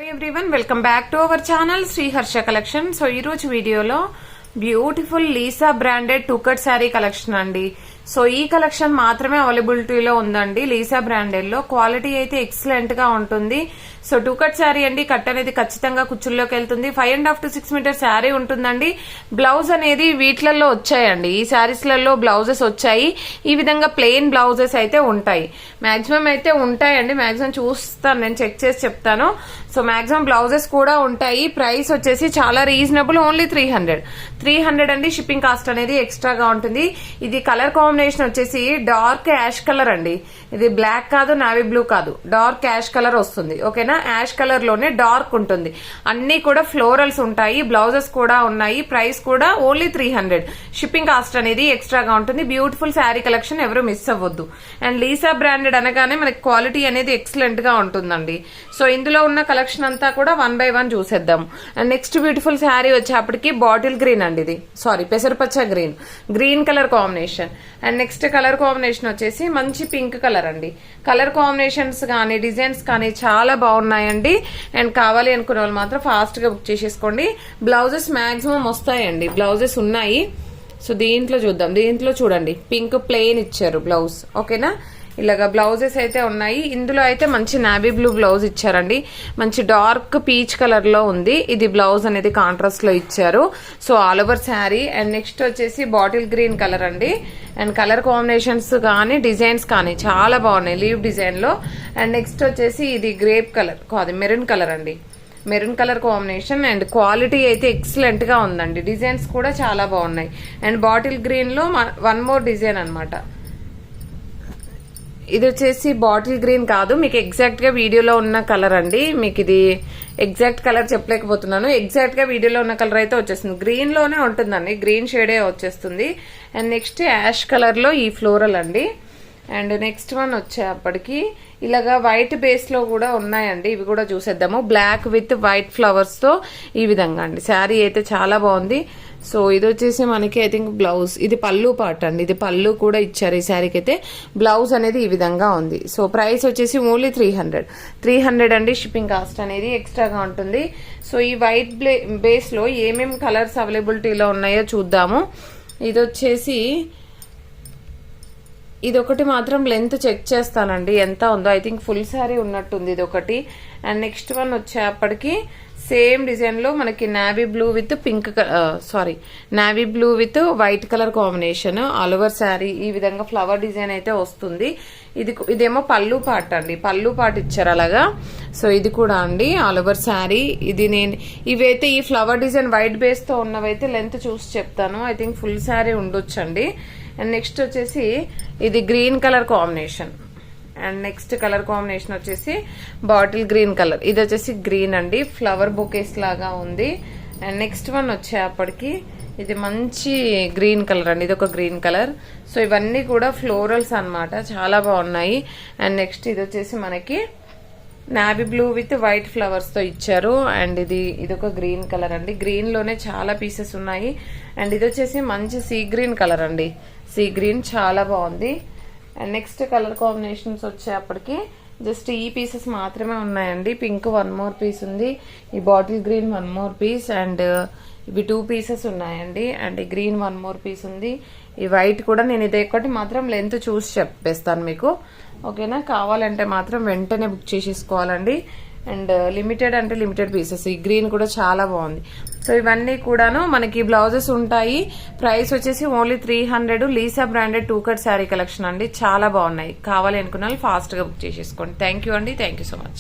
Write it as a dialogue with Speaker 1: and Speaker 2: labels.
Speaker 1: Everyone welcome back to our channel Shri Harsha collection. So ఈ రోజు వీడియోలో beautiful Lisa branded two cut sari collection అండి. So ఈ కలెక్షన్ మాత్రమే అవైలబిలిటీలో ఉందండి. లీసా బ్రాండెడ్ లో క్వాలిటీ అయితే ఎక్సలెంట్ గా ఉంటుంది. సో టూ కట్ శారీ అండి. కట్ అనేది ఖచ్చితంగా కుచ్చుల్లోకి వెళ్తుంది. 5.5 to 6 మీటర్ శారీ ఉంటుందండి. బ్లౌజ్ అనేది వీటిలలో వచ్చాయండి. ఈ శారీస్ లలో బ్లౌజెస్ వచ్చాయి. ఈ విధంగా ప్లెయిన్ బ్లౌజెస్ అయితే ఉంటాయి. మాక్సిమం అయితే ఉంటాయండి. మాక్సిమం చూస్తాను, నేను చెక్ చేసి చెప్తాను. సో మాక్సిమం బ్లౌజెస్ కూడా ఉంటాయి. ప్రైస్ వచ్చేసి చాలా రీజనబుల్, ఓన్లీ 300 అండి. షిప్పింగ్ కాస్ట్ అనేది ఎక్స్ట్రాగా ఉంటుంది. ఇది కలర్ కాంబినేషన్ వచ్చేసి డార్క్ యాష్ కలర్ అండి. ఇది బ్లాక్ కాదు, నావీ బ్లూ కాదు, డార్క్ యాష్ కలర్ వస్తుంది. ఓకేనా, యాష్ కలర్ లోనే డార్క్ ఉంటుంది. అన్ని కూడా ఫ్లోరల్స్ ఉంటాయి. బ్లౌజెస్ కూడా ఉన్నాయి. ప్రైస్ కూడా ఓన్లీ 300. షిప్పింగ్ కాస్ట్ అనేది ఎక్స్ట్రాగా ఉంటుంది. బ్యూటిఫుల్ శారీ కలెక్షన్, ఎవరు మిస్ అవ్వద్దు. అండ్ లీసా బ్రాండెడ్ అనగానే మనకి క్వాలిటీ అనేది ఎక్సలెంట్ గా ఉంటుందండి. సో ఇందులో ఉన్న కలెక్షన్ అంతా కూడా 1 by 1 చూసేద్దాం. అండ్ నెక్స్ట్ బ్యూటిఫుల్ శారీ వచ్చేప్పటికి బాటిల్ గ్రీన్ అండి. ఇది పెసరపచ్చ green colour combination. And next colour combination వచ్చేసి మంచి పింక్ కలర్ అండి. కలర్ కాంబినేషన్స్ కానీ డిజైన్స్ కానీ చాలా బాగున్నాయండి. అండ్ కావాలి అనుకునే వాళ్ళు మాత్రం ఫాస్ట్ గా బుక్ చేసేసుకోండి. బ్లౌజెస్ మాక్సిమం వస్తాయండి. బ్లౌజెస్ ఉన్నాయి. సో దీంట్లో చూద్దాం. దీంట్లో చూడండి, పింక్ ప్లెయిన్ ఇచ్చారు బ్లౌజ్. ఓకేనా, ఇలాగా బ్లౌజెస్ అయితే ఉన్నాయి. ఇందులో అయితే మంచి నావీ బ్లూ బ్లౌజ్ ఇచ్చారండి. మంచి డార్క్ పీచ్ కలర్ లో ఉంది. ఇది బ్లౌజ్ అనేది కాంట్రాస్ట్ లో ఇచ్చారు. So all over sari. And next వచ్చేసి బాటిల్ గ్రీన్ కలర్ అండి. అండ్ కలర్ కాంబినేషన్స్ కానీ డిజైన్స్ కానీ చాలా బాగున్నాయి, లీవ్ డిజైన్ లో. అండ్ నెక్స్ట్ వచ్చేసి ఇది గ్రేప్ కలర్ కాదు, మెరూన్ కలర్ అండి. Maroon colour combination. And quality అయితే ఎక్సలెంట్ గా ఉందండి. డిజైన్స్ కూడా చాలా బాగున్నాయి. అండ్ బాటిల్ గ్రీన్ లో 1 more డిజైన్ అనమాట. ఇది వచ్చేసి బాటిల్ గ్రీన్ కాదు, మీకు ఎగ్జాక్ట్ గా వీడియోలో ఉన్న కలర్ అండి. మీకు ఇది ఎగ్జాక్ట్ కలర్ చెప్పలేకపోతున్నాను. ఎగ్జాక్ట్ గా వీడియోలో ఉన్న కలర్ అయితే వచ్చేస్తుంది. గ్రీన్ లోనే ఉంటుందండి, గ్రీన్ షేడే వచ్చేస్తుంది. అండ్ నెక్స్ట్ యాష్ కలర్ లో ఈ ఫ్లోరల్ అండి. అండ్ నెక్స్ట్ వన్ వచ్చేప్పటికి ఇలాగా వైట్ బేస్ లో కూడా ఉన్నాయండి. ఇవి కూడా చూసేద్దాము. బ్లాక్ విత్ వైట్ ఫ్లవర్స్ తో ఈ విధంగా అండి. శారీ అయితే చాలా బాగుంది. సో ఇది వచ్చేసి మనకి ఐ థింక్ బ్లౌజ్, ఇది పళ్ళు పార్ట్ అండి. ఇది పళ్ళు కూడా ఇచ్చారు ఈ శారీకి అయితే. బ్లౌజ్ అనేది ఈ విధంగా ఉంది. సో ప్రైస్ వచ్చేసి ఓన్లీ 300 అండి. షిప్పింగ్ కాస్ట్ అనేది ఎక్స్ట్రాగా ఉంటుంది. సో ఈ వైట్ బేస్ లో ఏమేమి కలర్స్ అవైలబిలిటీలో ఉన్నాయో చూద్దాము. ఇది వచ్చేసి ఇది ఒకటి మాత్రం లెంత్ చెక్ చేస్తానండి ఎంత ఉందో. ఐ థింక్ ఫుల్ శారీ ఉన్నట్టుంది ఇది ఒకటి. అండ్ నెక్స్ట్ వన్ వచ్చేప్పటికి సేమ్ డిజైన్ లో మనకి navy blue with navy blue with white colour combination. All over sari ఈ విధంగా ఫ్లవర్ డిజైన్ అయితే వస్తుంది. ఇదేమో పళ్ళు పార్ట్ అండి. పళ్ళు పార్ట్ ఇచ్చారు అలాగా. సో ఇది కూడా అండి ఆల్ ఓవర్ శారీ. ఇవైతే ఈ ఫ్లవర్ డిజైన్ వైట్ బేస్ తో ఉన్నవైతే లెంత్ చూసి చెప్తాను. ఐ థింక్ ఫుల్ శారీ ఉండొచ్చండి. అండ్ నెక్స్ట్ వచ్చేసి ఇది green colour combination. And next colour combination వచ్చేసి బాటిల్ గ్రీన్ కలర్. ఇది వచ్చేసి గ్రీన్ అండి, ఫ్లవర్ బొకేస్ లాగా ఉంది. అండ్ నెక్స్ట్ వన్ వచ్చేప్పటికి ఇది మంచి గ్రీన్ కలర్ అండి. ఇది ఒక గ్రీన్ కలర్. సో ఇవన్నీ కూడా ఫ్లోరల్స్ అన్నమాట, చాలా బాగున్నాయి. అండ్ నెక్స్ట్ ఇది వచ్చేసి మనకి navy blue with white flowers తో ఇచ్చారు. అండ్ ఇది ఒక గ్రీన్ కలర్ అండి. గ్రీన్ లోనే చాలా పీసెస్ ఉన్నాయి. అండ్ ఇది వచ్చేసి మంచి సీ గ్రీన్ కలర్ అండి. సీ గ్రీన్ చాలా బాగుంది. అండ్ నెక్స్ట్ కలర్ కాంబినేషన్స్ వచ్చేప్పటికి జస్ట్ ఈ పీసెస్ మాత్రమే ఉన్నాయండి. పింక్ 1 more పీస్ ఉంది. ఈ bottle green 1 more piece. And ఇవి 2 pieces ఉన్నాయండి. అండ్ ఈ గ్రీన్ 1 more పీస్ ఉంది. ఈ వైట్ కూడా నేను ఇది ఒకటి మాత్రం లెంత్ చూసి చెప్పేస్తాను మీకు. ఓకేనా, కావాలంటే మాత్రం వెంటనే బుక్ చేసేసుకోవాలండి. అండ్ లిమిటెడ్ అంటే లిమిటెడ్ పీసెస్. ఈ గ్రీన్ కూడా చాలా బాగుంది. సో ఇవన్నీ కూడాను మనకి బ్లౌజెస్ ఉంటాయి. ప్రైస్ వచ్చేసి only 300. Lisa branded two cut sari collection అండి. చాలా బాగున్నాయి. కావాలి అనుకున్న వాళ్ళు ఫాస్ట్ గా బుక్ చేసేసుకోండి. థ్యాంక్ యూ అండి. Thank you so much.